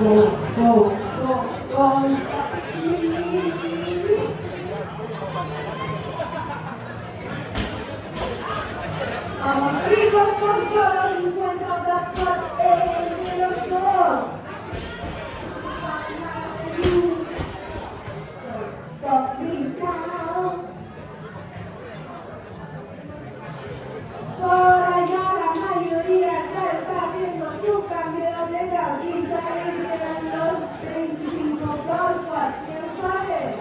go, go. Amigos, por favor, encuentro la parte de los dos. Por allá la mayoría ya está haciendo su cambio de casita y de los 25 por cualquier pared.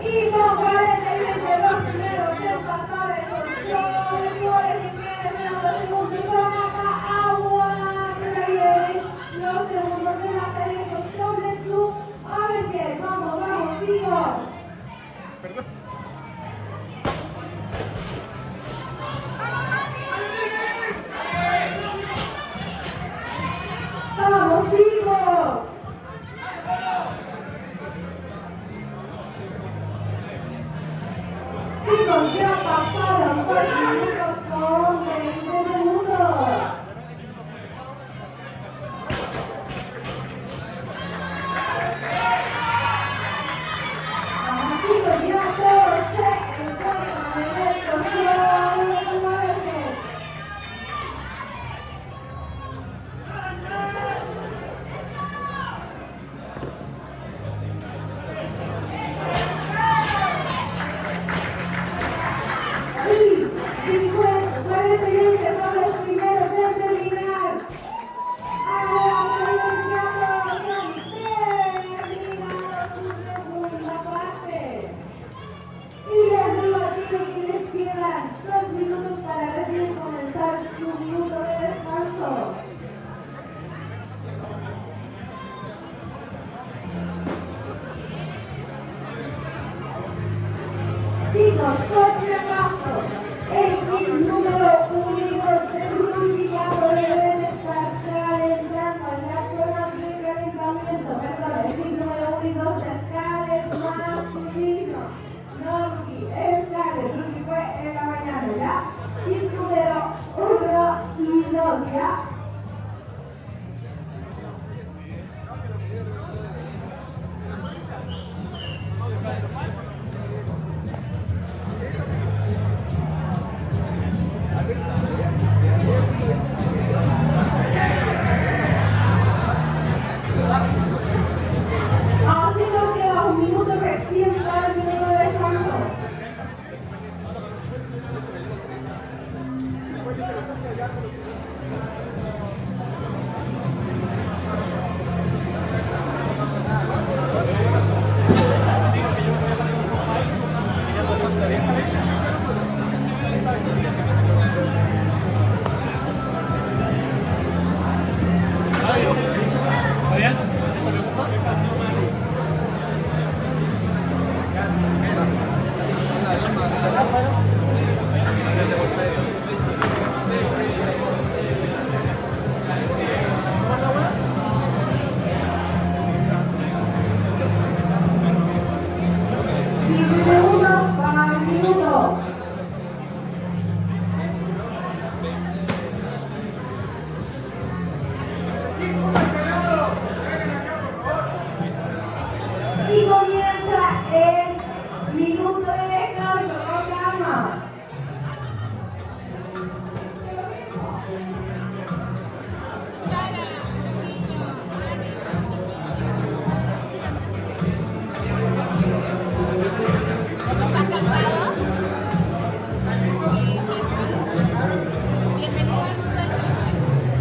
Y con 40 los primeros en pasar el control, después de que los segundos van a agua, los segundos de la penetración del club. A ver qué, vamos, vamos, chicos. Vamos, chicos. Chicos, ya pasaron 4 minutos con 20 segundos. Vamos, chicos, ya todos se encuentran en el control. Chicos, por si acaso, el número único certificado debe estar calentando en las zonas de calentamiento. Perdón, el número único cercano masculino. Norki, el Norki fue en la mañana, ¿ya? Y el número 1 y 2, ¿ya? Así nos queda un minuto recién para el minuto de descanso. Y comienza el minuto de descanso, no llama. ¿Estás cansado? Bienvenido al mundo del CrossFit.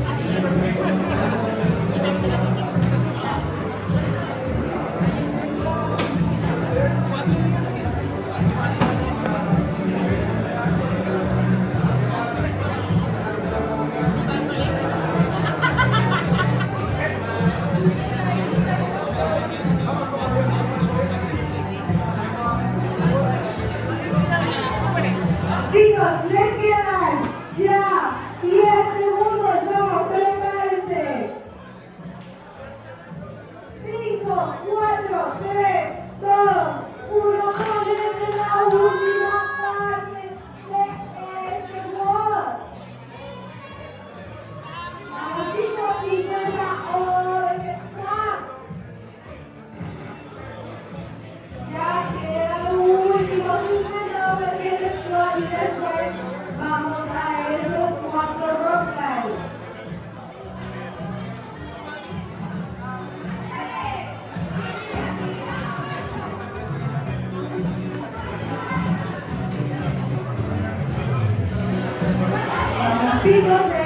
Así es. Imagínate que Chicos, les quedan ya 10 segundos, vamos, prepárense. 5, 4, 3, 2, 1, comienza la última parte de este juego. Vamos, chicos, 50 horas de stop. Ya queda el último minuto de después y después vamos a esos 4 rockers. Chicos,